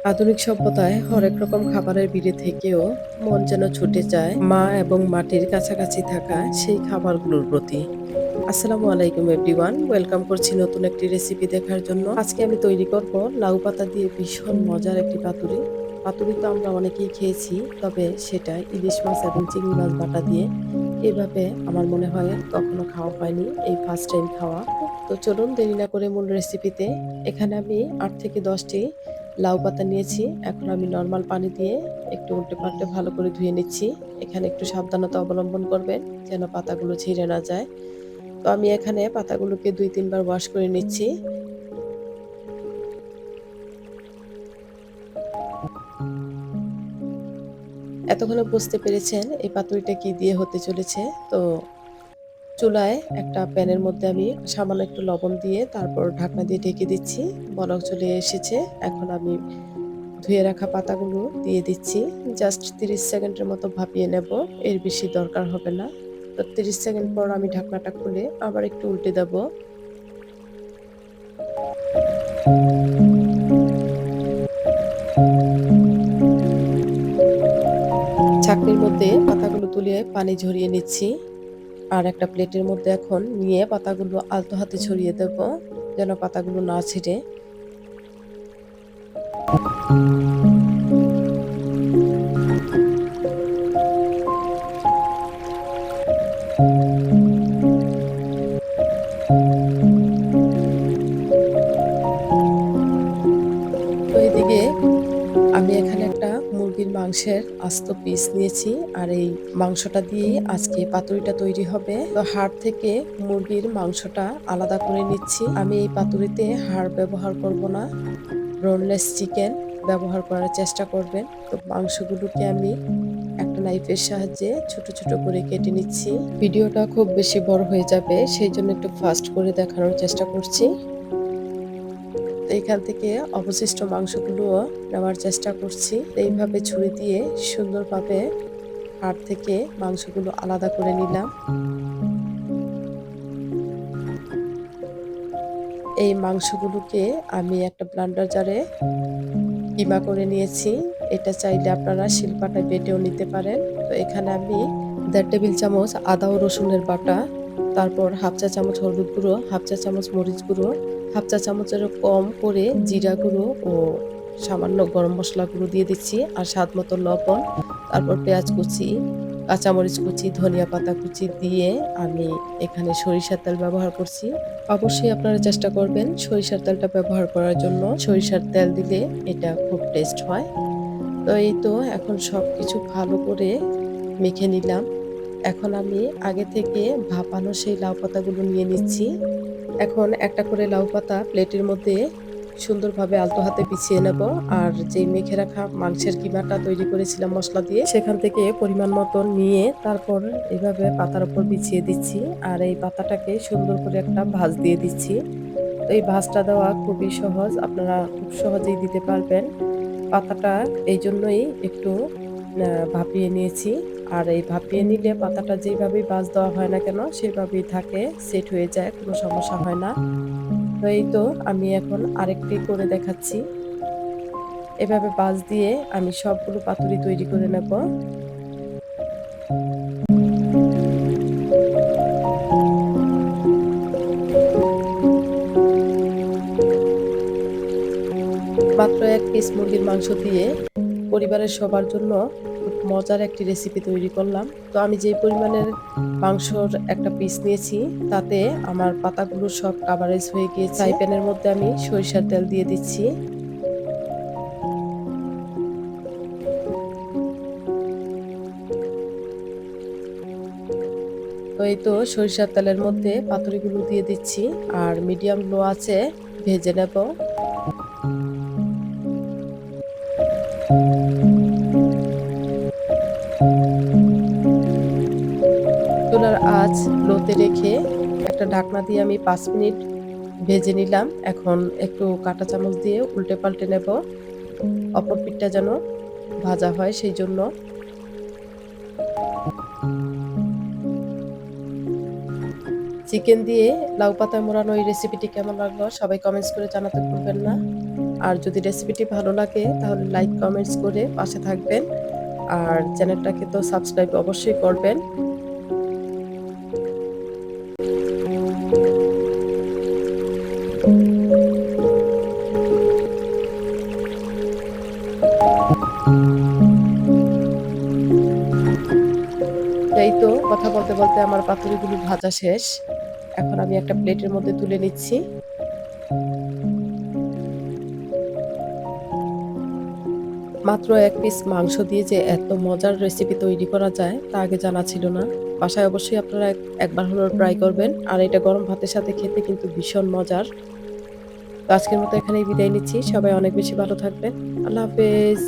আধুনিক সভ্যতায় হরেক রকম খাবারের ভিড়ে থেকেও মন যেন ছুটে যায় মা এবং মাটির কাছাকাছি থাকা সেই খাবারগুলোর প্রতি। আসসালামু আলাইকুম এভরিওয়ান, ওয়েলকাম করছি নতুন একটি রেসিপি দেখার জন্য। আজকে আমি তৈরি করব লাউ পাতা দিয়ে ভীষণ মজার একটি পাতুরি। পাতুরি তো আমরা অনেকেই খেয়েছি, তবে সেটা ইলিশ মাছ এবং চিংড়ি মাছ বাটা দিয়ে এভাবে আমার মনে হয় কখনো খাওয়া হয়নি, এই ফার্স্ট টাইম খাওয়া। তো চলুন দেরি না করে মূল রেসিপিতে। এখানে আমি ৮ থেকে ১০টি লাউ পাতা নিয়েছি। এখন আমি নরমাল পানি দিয়ে একটু উল্টে পাল্টে ভালো করে ধুয়ে নিচ্ছি। এখানে একটু সাবধানতা অবলম্বন করবেন যেন পাতাগুলো ছিঁড়ে না যায়। তো আমি এখানে পাতাগুলোকে ২-৩ বার ওয়াশ করে নিচ্ছি। এতক্ষণে বুঝতে পেরেছেন এই পাতুরিটা কি দিয়ে হতে চলেছে। তো চুলায় একটা প্যানের মধ্যে আমি সামান্য একটু লবণ দিয়ে তারপর ঢাকনা দিয়ে ঢেকে দিচ্ছি। বলক চলে এসেছে। এখন আমি ধুয়ে রাখা পাতাগুলো দিয়ে দিচ্ছি। জাস্ট ৩০ সেকেন্ডের মতো ভাপিয়ে নেব। এর বেশি দরকার হবে না। তো ৩০ সেকেন্ড পর আমি ঢাকনাটা খুলে আবার একটু উল্টে দেব। ছাঁকনির মধ্যে পাতাগুলো তুলে পানি ঝরিয়ে নিচ্ছি। আর একটা প্লেটের মধ্যে এখন নিয়ে পাতাগুলো আলতো হাতে ছড়িয়ে দেব যেন পাতাগুলো না ছিঁড়ে। তো এদিকে আমি এখানে একটা মুরগির মাংসের আস্ত পিস নিয়েছি। আর এই মাংসটা দিয়েই আজকে পাতুরিটা তৈরি হবে। তো হাড় থেকে মুরগির মাংসটা আলাদা করে নিচ্ছি। আমি এই পাতুরিতে হাড় ব্যবহার করব না, বোনলেস চিকেন ব্যবহার করার চেষ্টা করবেন। তো মাংসগুলোকে আমি একটা নাইফের সাহায্যে ছোট ছোট করে কেটে নিচ্ছি। ভিডিওটা খুব বেশি বড় হয়ে যাবে, সেই জন্য একটু ফাস্ট করে দেখানোর চেষ্টা করছি। তো এখান থেকে অবশিষ্ট মাংসগুলোও নেওয়ার চেষ্টা করছি। এইভাবে ছুরি দিয়ে সুন্দরভাবে হাড় থেকে মাংসগুলো আলাদা করে নিলাম। এই মাংসগুলোকে আমি একটা ব্লেন্ডার জারে কিমা করে নিয়েছি। এটা চাইলে আপনারা শিলপাটায় বেটেও নিতে পারেন। তো এখানে আমি ১.৫ টেবিল চামচ আদা ও রসুনের বাটা, তারপর ১/২ চা চামচ হলুদ গুঁড়ো, ১/২ চা চামচ মরিচ গুঁড়ো, ১/২ চা চামচেরও কম করে জিরা গুঁড়ো ও সামান্য গরম মসলা গুঁড়ো দিয়ে দিচ্ছি। আর স্বাদ মতো লবণ, তারপর পেঁয়াজ কুচি, কাঁচামরিচ কুচি, ধনিয়া পাতা কুচি দিয়ে আমি এখানে সরিষার তেল ব্যবহার করছি। অবশ্যই আপনারা চেষ্টা করবেন সরিষার তেলটা ব্যবহার করার জন্য। সরিষার তেল দিলে এটা খুব টেস্ট হয়। তো এই তো এখন সবকিছু ভালো করে মেখে নিলাম। এখন আমি আগে থেকে ভাপানো সেই লাউ পাতাগুলো নিয়ে নিচ্ছি। এখন একটা করে লাউ পাতা প্লেটের মধ্যে সুন্দরভাবে আলতো হাতে বিছিয়ে নেব। আর যেই মেখে রাখা মাংসের কিমাটা তৈরি করেছিলাম মসলা দিয়ে, সেখান থেকে পরিমাণ মতো নিয়ে তারপর এভাবে পাতার উপর বিছিয়ে দিচ্ছি। আর এই পাতাটাকে সুন্দর করে একটা ভাঁজ দিয়ে দিচ্ছি। তো এই ভাঁজটা দেওয়া খুবই সহজ, আপনারা খুব সহজেই দিতে পারবেন। পাতাটা এইজন্যই একটু ভাপিয়ে নিয়েছি। আর এই ভাপিয়ে নিলে পাতাটা যেইভাবেই ভাঁজ দেওয়া হয় না কেন সেভাবেই থাকে, সেট হয়ে যায়, কোনো সমস্যা হয় না। তো এই তো আমি এখন আরেকটি করে দেখাচ্ছি। এভাবে ভাঁজ দিয়ে আমি সবগুলো পাতুরি তৈরি করে নেব। মাত্র ১ পিস মুরগির মাংস দিয়ে পরিবারের সবার জন্য খুব মজার একটি রেসিপি তৈরি করলাম। তো আমি যেই পরিমাণের মাংসর একটা পিস নিয়েছি তাতে আমার পাতাগুলো সব কাভারেজ হয়ে গিয়েছে। ফ্রাই প্যানের মধ্যে আমি সরিষার তেল দিয়ে দিচ্ছি। তো এই তো সরিষার তেলের মধ্যে পাতুরিগুলো দিয়ে দিচ্ছি আর মিডিয়াম লো আঁচে ভেজে নেব। চুলার আঁচ লোতে রেখে একটা ঢাকনা দিয়ে আমি ৫ মিনিট ভেজে নিলাম। এখন একটু কাঁটা চামচ দিয়ে উল্টে পাল্টে নেব। অপর পিঠটা যেন ভাজা হয় সেই জন্য। চিকেন দিয়ে লাউ পাতায় মোড়ানো এই রেসিপিটি কেমন লাগলো সবাই কমেন্টস করে জানাতে ভুলবেন না। আর যদি রেসিপিটি ভালো লাগে তাহলে লাইক কমেন্টস করে পাশে থাকবেন। আর চ্যানেলটাকে তো সাবস্ক্রাইব অবশ্যই করবেন। এই তো কথা বলতে, বলতে আমার পাতুরিগুলো ভাজা শেষ। এখন আমি একটা প্লেটের মধ্যে তুলে নিচ্ছি। মাত্র ১ পিস মাংস দিয়ে যে এত মজার রেসিপি তৈরি করা যায় তা আগে জানা ছিল না। বাসায় অবশ্যই আপনারা একবার হলেও ট্রাই করবেন। আর এটা গরম ভাতের সাথে খেতে কিন্তু ভীষণ মজার। তো আজকের মতো এখানেই বিদায় নিচ্ছি। সবাই অনেক বেশি ভালো থাকবেন। আল্লাহ হাফেজ।